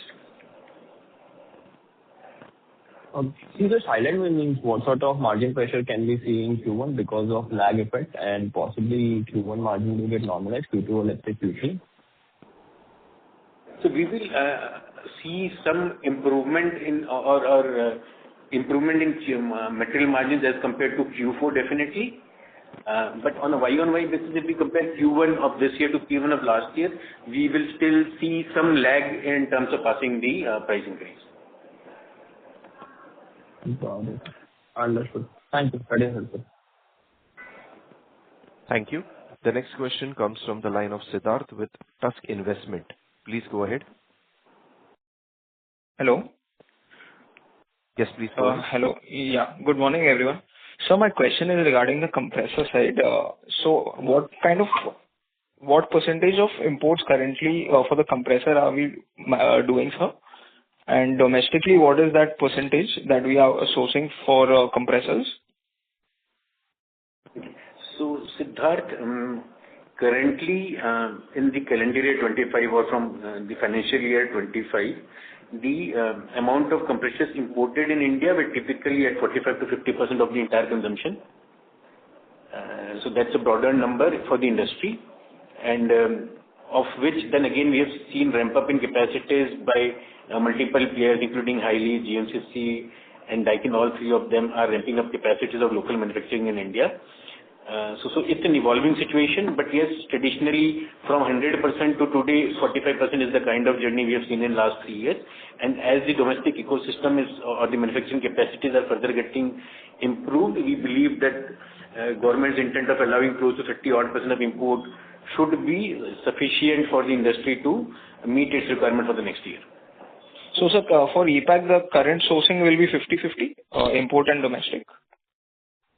Can you just highlight means what sort of margin pressure can we see in Q1 because of lag effect, and possibly Q1 margin will get normalized, Q2 or let's say Q3? So we will see some improvement in or improvement in material margins as compared to Q4 definitely. But on a Y-on-Y basis, if we compare Q1 of this year to Q1 of last year, we will still see some lag in terms of passing the price increase. Got it. Understood. Thank you. That is helpful. Thank you. The next question comes from the line of Siddharth with Tusk Investment. Please go ahead. Hello. Yes, please go ahead. Hello. Yeah. Good morning, everyone. So my question is regarding the compressor side. So what percentage of imports currently for the compressor are we doing, sir? And domestically, what is that percentage that we are sourcing for compressors? So Siddharth, currently in the calendar year 25 or from the financial year 25, the amount of compressors imported in India were typically at 45 to 50% of the entire consumption. So that's a broader number for the industry, and of which then again we have seen ramp up in capacities by multiple players, including Highly, GMCC, and Daikin. All three of them are ramping up capacities of local manufacturing in India. So it's an evolving situation, but yes, traditionally from 100% to today, 45% is the kind of journey we have seen in last 3 years. And as the domestic ecosystem is, or the manufacturing capacities are further getting improved, we believe that government's intent of allowing close to 30% of import should be sufficient for the industry to meet its requirement for the next year. So sir, for EPACK, the current sourcing will be 50-50, import and domestic?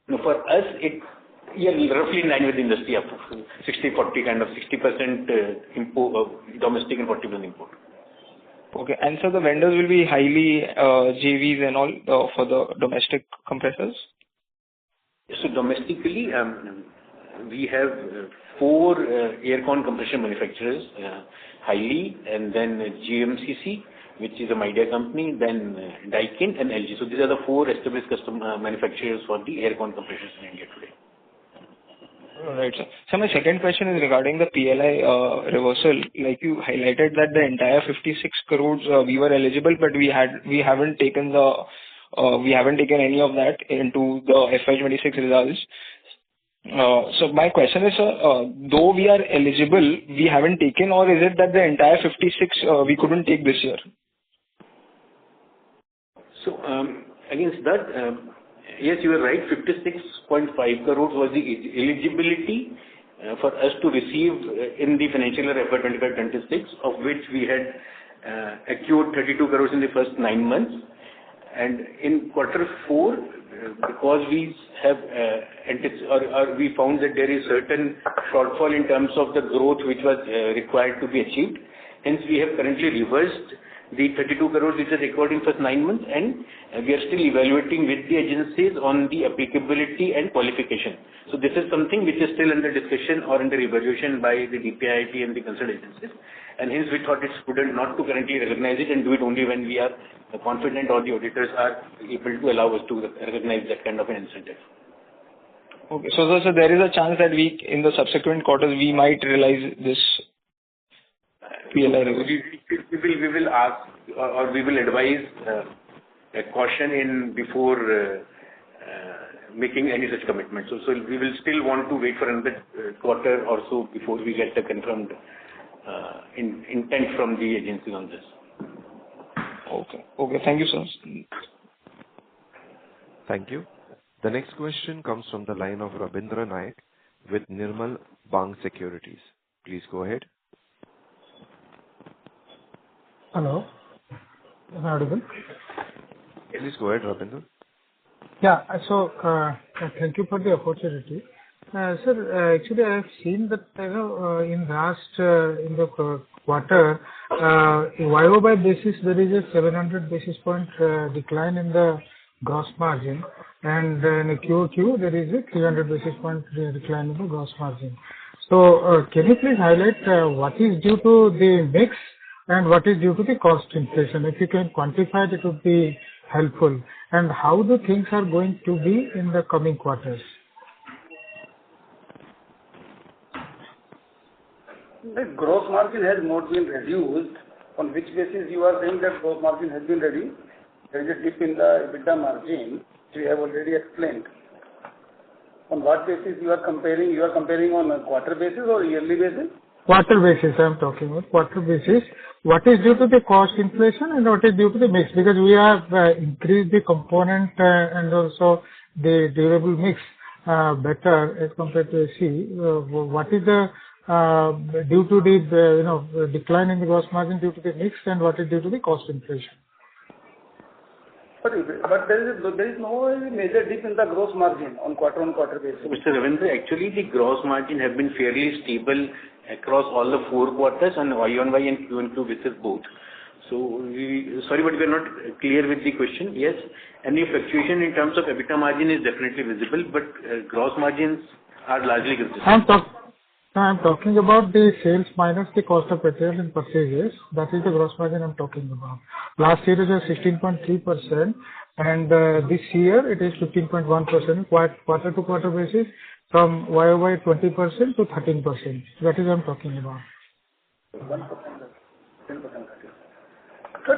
No, for us, roughly in line with the industry, up to 60-40, kind of 60% import, domestic and 40% import. Okay. And so the vendors will be Highly, JVs and all for the domestic compressors? So domestically, we have 4 air con compression manufacturers, Highly, and then GMCC, which is a media company, then Daikin and LG. So these are the 4 established custom manufacturers for the air con compressors in India today. All right, sir. So my second question is regarding the PLI reversal. Like you highlighted that the entire 56 crores we were eligible, but we haven't taken any of that into the FY26 results. So my question is, though we are eligible, we haven't taken, or is it that the entire 56 we couldn't take this year? So against that, yes, you are right. 56.5 crores was the eligibility for us to receive in the financial year FY25-26, of which we had accrued 32 crores in the first 9 months. And in quarter 4, because we have we found that there is certain shortfall in terms of the growth which was required to be achieved. Hence, we have currently reversed the 32 crores which is recorded in first 9 months, and we are still evaluating with the agencies on the applicability and qualification. So this is something which is still under discussion or under evaluation by the DPIIT and the concerned agencies, and hence we thought it's prudent not to currently recognize it and do it only when we are confident or the auditors are able to allow us to recognize that kind of an incentive. Okay. So there is a chance that in the subsequent quarters, we might realize this PLI reversal. We will ask or we will advise a caution before making any such commitment. So we will still want to wait for another quarter or so before we get the confirmed intent from the agency on this. Okay. Thank you, sir. Thank you. The next question comes from the line of Rabindra Naik with Nirmal Bang Securities. Please go ahead. Hello. Am I audible? Please go ahead, Rabindra. Yeah. So, thank you for the opportunity. Sir, actually, I have seen that, in the quarter, YOY basis, there is a 700 basis point decline in the gross margin, and in a QOQ, there is a 300 basis point decline in the gross margin. So, can you please highlight what is due to the mix and what is due to the cost inflation? If you can quantify it would be helpful. And how the things are going to be in the coming quarters? The gross margin has not been reduced. On which basis you are saying that gross margin has been reduced? There is a dip in the EBITDA margin, which we have already explained. On what basis you are comparing? You are comparing on a quarter basis or yearly basis? Quarter basis, I am talking about quarter basis. What is due to the cost inflation and what is due to the mix? Because we have increased the component and also the durable mix better as compared to AC. What is the due to the decline in the gross margin due to the mix, and what is due to the cost inflation? But there is no major dip in the gross margin on quarter basis. Mr. Ravindra, actually the gross margin have been fairly stable across all the 4 quarters on Y-on-Y and Q-on-Q basis both. So sorry, but we are not clear with the question. Yes, any fluctuation in terms of EBITDA margin is definitely visible, but gross margins are largely consistent. I'm talking about the sales minus the cost of material and purchases. That is the gross margin I'm talking about. Last year it was 16.3%, and this year it is 15.1%. Quarter to quarter basis from YOY 20% to 13%. That is what I'm talking about. 10%. Sir,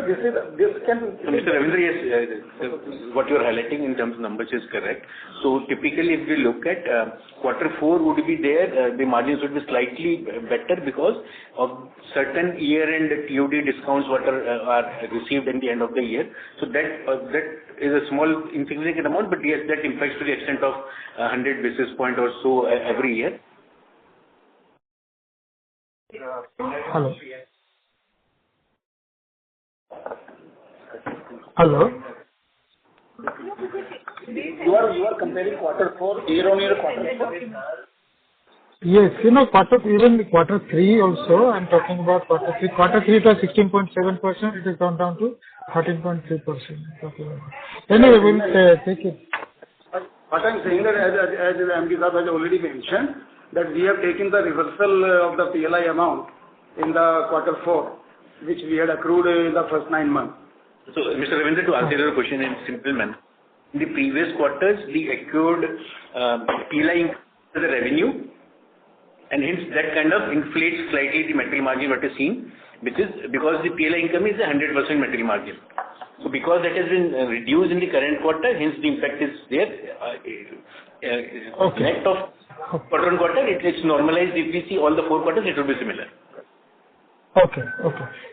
this can... Mr. Ravindra, yes, what you are highlighting in terms of numbers is correct. So typically, if we look at quarter 4 would be there, the margins would be slightly better because of certain year-end TOD discounts what are received in the end of the year. So that is a small insignificant amount, but yes, that impacts to the extent of 100 basis point or so every year. Hello. Hello. You are comparing quarter 4 year-on-year quarter 4? Yes, even quarter 3 also, I'm talking about quarter 3. Quarter 3 it was 16.7%, it has gone down to 13.3%. Anyway, we'll take it. What I'm saying that as MD Saab has already mentioned, that we have taken the reversal of the PLI amount in the quarter 4, which we had accrued in the first 9 months. So, Mr. Ravindra, to answer your question in simple manner, in the previous quarters, the accrued PLI is the revenue, and hence that kind of inflates slightly the material margin what is seen, which is because the PLI income is a 100% material margin. So, because that has been reduced in the current quarter, hence the impact is there. Okay. Net of quarter on quarter, it's normalized. If we see all the 4 quarters, it will be similar. Okay.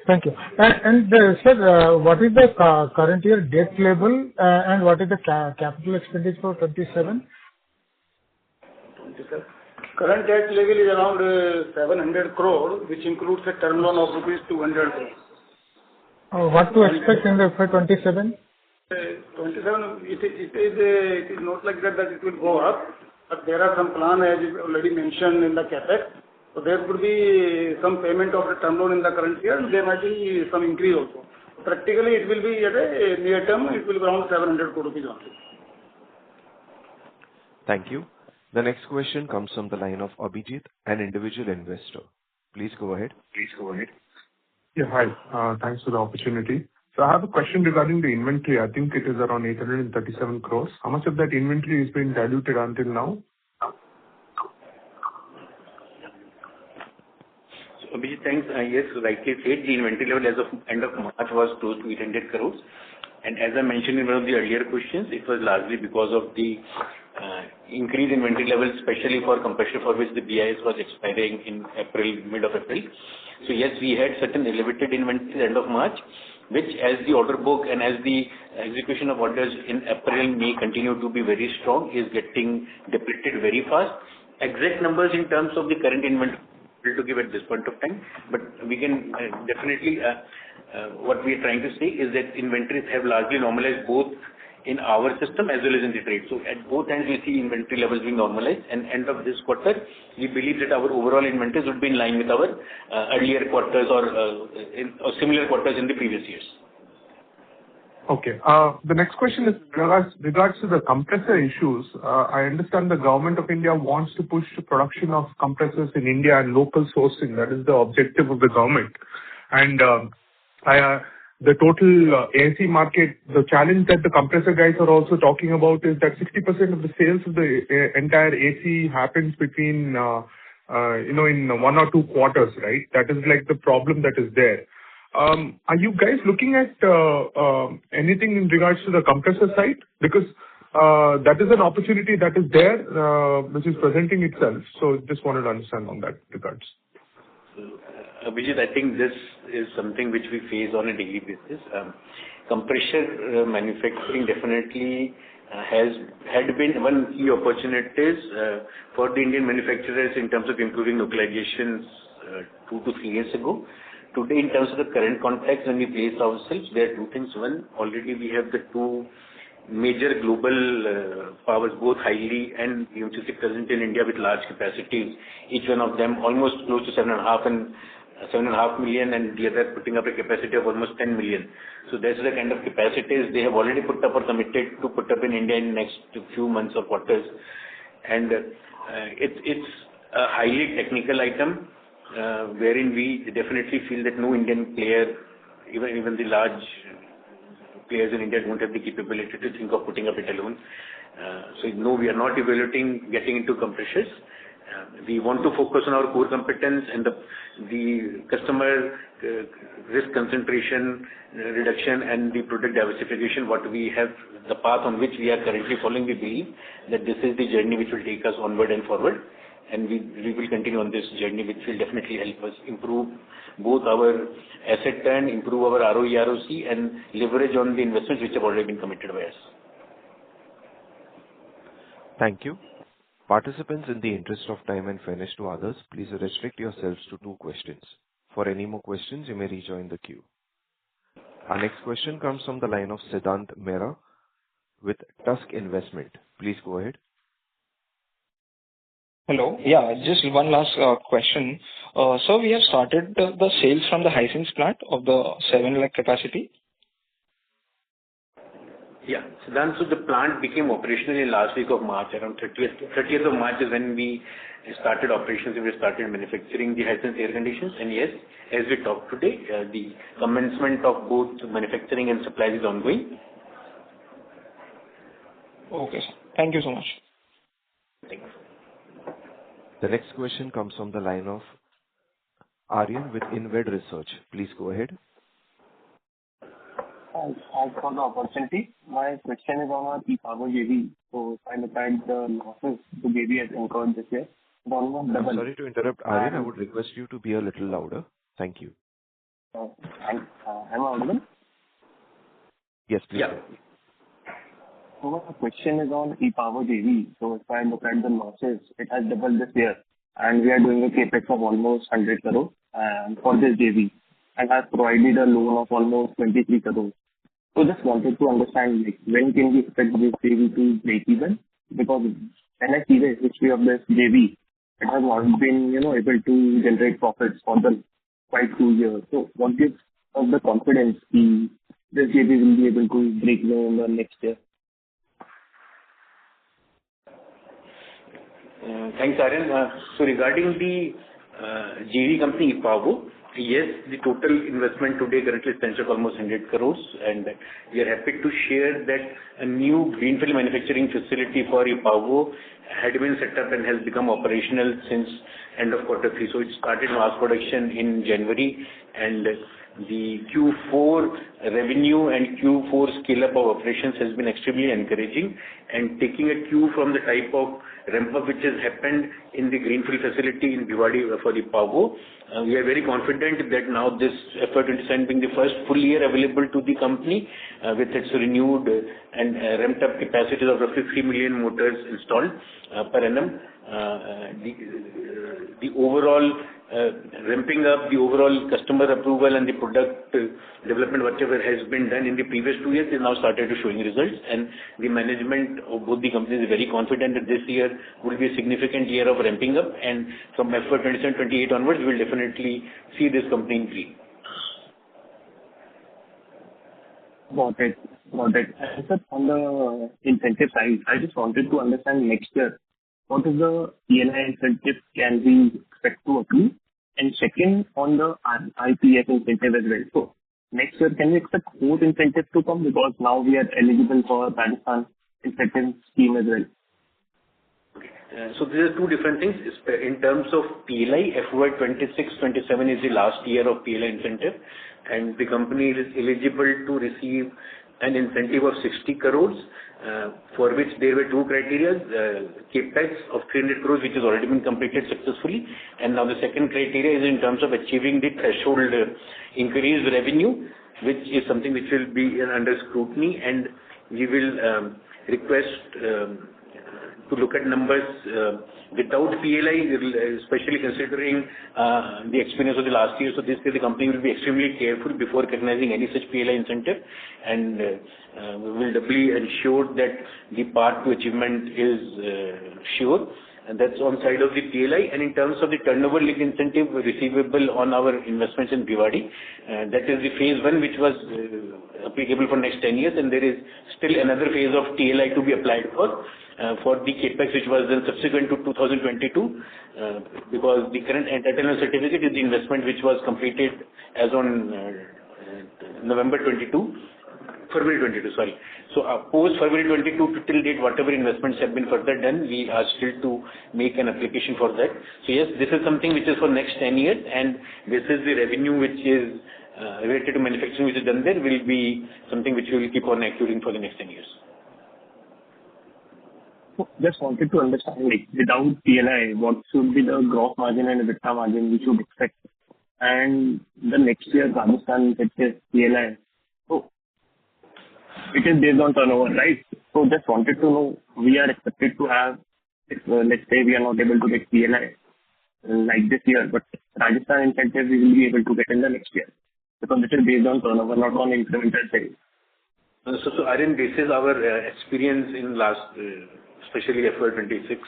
Thank you. And sir, what is the current year debt level and what is the capital expenditure for 27? Current debt level is around 700 crore, which includes a term loan of rupees 200 crore. What to expect in the FY 27? 27, it is not like that it will go up, but there are some plan as you already mentioned in the capex. So there could be some payment of the term loan in the current year, and there might be some increase also. Practically, it will be at a near term, it will be around 700 crore rupees only. Thank you. The next question comes from the line of Abhijit, an individual investor. Please go ahead. Yeah, hi. Thanks for the opportunity. So I have a question regarding the inventory. I think it is around 837 crores. How much of that inventory has been diluted until now? Abhijit, thanks. Yes, rightly said, the inventory level as of end of March was close to 800 crores. And as I mentioned in one of the earlier questions, it was largely because of the increased inventory levels, especially for compressor for which the BIS was expiring in April, mid of April. So yes, we had certain elevated inventory at the end of March, which as the order book and as the execution of orders in April, May continue to be very strong, is getting depleted very fast. Exact numbers in terms of the current inventory to give at this point of time, but we can definitely what we are trying to say is that inventories have largely normalized both in our system as well as in the trade. So at both ends we see inventory levels being normalized, and end of this quarter we believe that our overall inventories would be in line with our earlier quarters or similar quarters in the previous years. Okay. The next question is regards to the compressor issues. I understand the government of India wants to push the production of compressors in India and local sourcing. That is the objective of the government. And the total AC market, the challenge that the compressor guys are also talking about is that 60% of the sales of the entire AC happens between, in 1 or 2 quarters, right? That is like the problem that is there. Are you guys looking at anything in regards to the compressor side? Because that is an opportunity that is there, which is presenting itself. So just wanted to understand on that regards. Abhijit, I think this is something which we face on a daily basis. Compressor manufacturing definitely had been one key opportunities for the Indian manufacturers in terms of improving localizations 2 to 3 years ago. Today, in terms of the current context, when we place ourselves, there are 2 things. One, already we have the 2 major global powers, both highly and UMCC present in India with large capacities. Each one of them almost close to 7.5 million, and the other putting up a capacity of almost 10 million. So that's the kind of capacities they have already put up or committed to put up in India in the next few months or quarters. And it's a highly technical item, wherein we definitely feel that no Indian player, even the large players in India, don't have the capability to think of putting up it alone. So no, we are not evaluating getting into compressors. We want to focus on our core competence and the customer risk concentration reduction and the product diversification. What we have, the path on which we are currently following, we believe that this is the journey which will take us onward and forward. And we will continue on this journey, which will definitely help us improve both our asset turn, improve our ROE, ROC, and leverage on the investments which have already been committed by us. Thank you. Participants, in the interest of time and fairness to others, please restrict yourselves to 2 questions. For any more questions, you may rejoin the queue. Our next question comes from the line of Siddhant Mehra with Tusk Investment. Please go ahead. Hello. Yeah, just one last question. So we have started the sales from the Hisense plant of the 7 lakh capacity. Yeah. So the plant became operational in last week of March, around 30th of March is when we started operations and we started manufacturing the Hisense air conditioners. And yes, as we talk today, the commencement of both manufacturing and supply is ongoing. Okay, sir. Thank you so much. Thanks. The next question comes from the line of Aryan with Inved Research. Please go ahead. Thanks for the opportunity. My question is on our EPACK JV. So if I look at the losses the JV has incurred this year, it's almost double. I'm sorry to interrupt, Aryan. I would request you to be a little louder. Thank you. Am I audible? Yes, please. Yeah. So my question is on EPACK JV. So if I look at the losses, it has doubled this year, and we are doing a capex of almost 100 crore for this JV, and has provided a loan of almost 23 crore. So just wanted to understand, like, when can we expect this JV to break even? Because when I see the history of this JV, it has not been, able to generate profits for the quite few years. So what gives of the confidence this JV will be able to break even in the next year? Thanks, Aryan. So regarding the JV company, EPACK, yes, the total investment today currently stands at almost 100 crores, and we are happy to share that a new greenfield manufacturing facility for EPACK had been set up and has become operational since end of quarter 3. So it started mass production in January, and the Q4 revenue and Q4 scale-up of operations has been extremely encouraging. And taking a cue from the type of ramp-up which has happened in the greenfield facility in Bhiwadi for EPACK, we are very confident that now this FY27 being the first full year available to the company with its renewed and ramped up capacities of roughly 3 million motors installed per annum. The overall ramping up, the overall customer approval and the product development, whatever has been done in the previous 2 years, is now started to showing results. And the management of both the companies is very confident that this year will be a significant year of ramping up. And from FY27-28 onwards, we will definitely see this company in green. Got it. And sir, on the incentive side, I just wanted to understand next year, what is the PLI incentive can we expect to accrue? And second, on the IPS incentive as well. So next year, can we expect more incentives to come, because now we are eligible for Rajasthan incentive scheme as well? So there are two different things. In terms of PLI, FY26-27 is the last year of PLI incentive, and the company is eligible to receive an incentive of 60 crores, for which there were two criteria, capex of 300 crores, which has already been completed successfully. And now the second criteria is in terms of achieving the threshold increased revenue, which is something which will be under scrutiny, and we will request to look at numbers without PLI, especially considering the experience of the last year. So this year the company will be extremely careful before recognizing any such PLI incentive, and we will doubly ensure that the path to achievement is sure. And that's on side of the PLI. And in terms of the turnover link incentive receivable on our investments in Bhiwadi, that is the phase 1 which was applicable for next 10 years, and there is still another phase of TLI to be applied for the capex which was then subsequent to 2022, because the current entitlement certificate is the investment which was completed as on February 22, sorry. So post February 22 till date, whatever investments have been further done, we are still to make an application for that. So yes, this is something which is for next 10 years, and this is the revenue which is related to manufacturing which is done there will be something which we will keep on accruing for the next 10 years. Just wanted to understand, like, without PLI, what should be the gross margin and EBITDA margin we should expect? And the next year, Rajasthan, let's say PLI. So it is based on turnover, right? So just wanted to know, we are expected to have, if, let's say we are not able to get PLI like this year, but Rajasthan incentive we will be able to get in the next year, because it is based on turnover, not on incremental sales. So Aryan, this is our experience in last, especially FY26.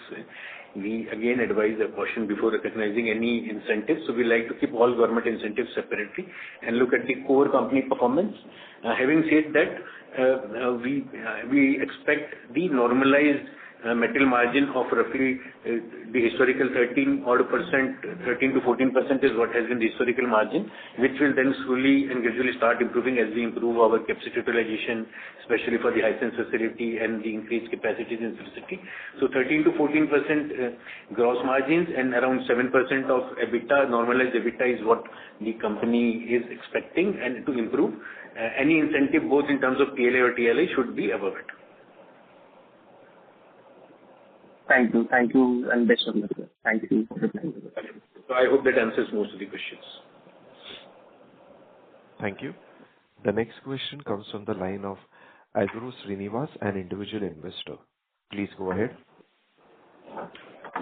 We again advise a caution before recognizing any incentives. So we like to keep all government incentives separately and look at the core company performance. Having said that, we expect the normalized metal margin of roughly the historical 13 to 14% is what has been the historical margin, which will then slowly and gradually start improving as we improve our capacity utilization, especially for the Hisense facility and the increased capacities in facility. So 13 to 14% gross margins and around 7% of EBITDA, normalized EBITDA is what the company is expecting and to improve. Any incentive, both in terms of PLI or TLI, should be above it. Thank you, and best of luck. Thank you for replying to the question. So I hope that answers most of the questions. Thank you. The next question comes from the line of Agro Srinivas, an individual investor. Please go ahead.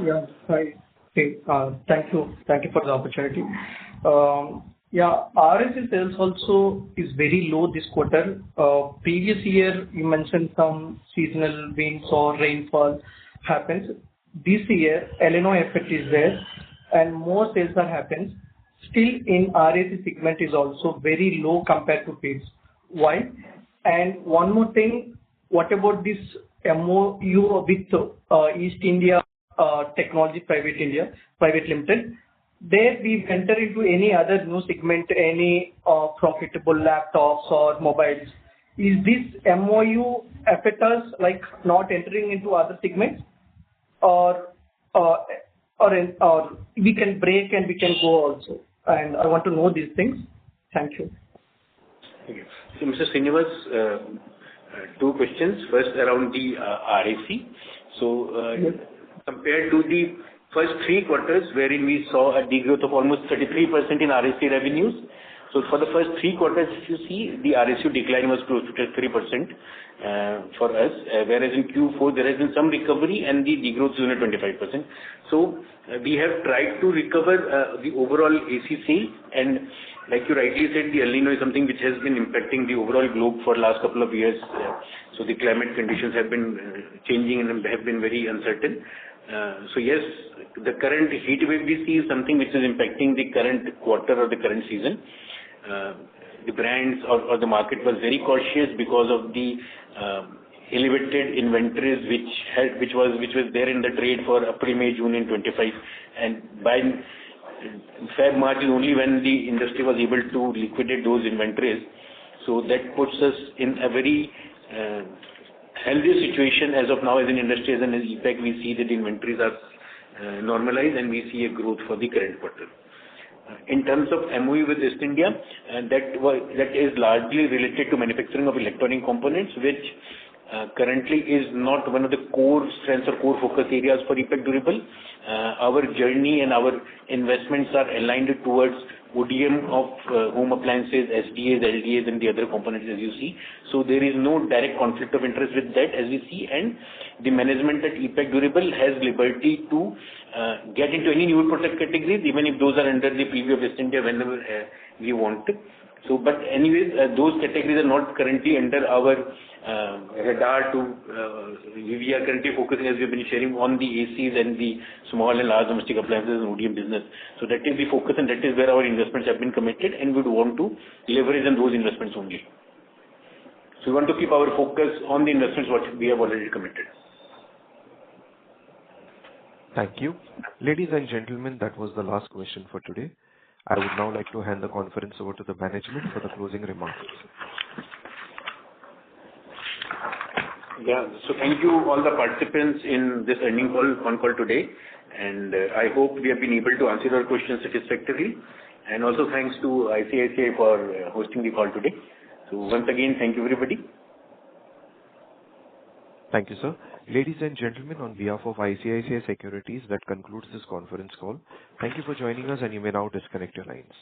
Yeah, hi. Hey, thank you for the opportunity. RSC sales also is very low this quarter. Previous year, you mentioned some seasonal winds or rainfall happens. This year, El Niño effect is there and more sales are happens. still in RAC segment is also very low compared to peers. Why? And one more thing, what about this MOU with East India Technology Private Limited? There we enter into any other new segment, any profitable laptops or mobiles. Is this MOU affect us like not entering into other segments, or we can break and we can go also? And I want to know these things. Thank you. Okay. So, Mr. Srinivas, two questions. First, around the RAC. So, compared to the first 3 quarters, wherein we saw a degrowth of almost 33% in RAC revenues. So, for the first 3 quarters, if you see, the RSU decline was close to 3% for us, whereas in Q4 there has been some recovery and the degrowth is only 25%. So, we have tried to recover the overall AC sale, and like you rightly said, the El Nino is something which has been impacting the overall globe for last couple of years. So the climate conditions have been changing and have been very uncertain. So yes, the current heat wave we see is something which is impacting the current quarter or the current season. The brands or the market was very cautious because of the elevated inventories which was there in the trade for April, May, June in 25, and by Feb, March is only when the industry was able to liquidate those inventories. So that puts us in a very healthy situation as of now as an industry, as an EPACK. We see that the inventories are normalized and we see a growth for the current quarter. In terms of MOU with East India, that is largely related to manufacturing of electronic components, which currently is not one of the core strengths or core focus areas for EPACK Durable. Our journey and our investments are aligned towards ODM of home appliances, SDAs, LDAs, and the other components as you see. So there is no direct conflict of interest with that as we see, and the management at EPACK Durable has liberty to get into any new product categories, even if those are under the preview of East India whenever we want. So, but anyways, those categories are not currently under our radar we are currently focusing, as we've been sharing, on the ACs and the small and large domestic appliances and ODM business. So that is the focus and that is where our investments have been committed, and we would want to leverage on those investments only. So we want to keep our focus on the investments what we have already committed. Thank you. Ladies and gentlemen, that was the last question for today. I would now like to hand the conference over to the management for the closing remarks. Yeah. So thank you all the participants in this earnings call today, and I hope we have been able to answer your questions satisfactorily. And also thanks to ICICI for hosting the call today. So once again, thank you everybody. Thank you, sir. Ladies and gentlemen, on behalf of ICICI Securities, that concludes this conference call. Thank you for joining us, and you may now disconnect your lines.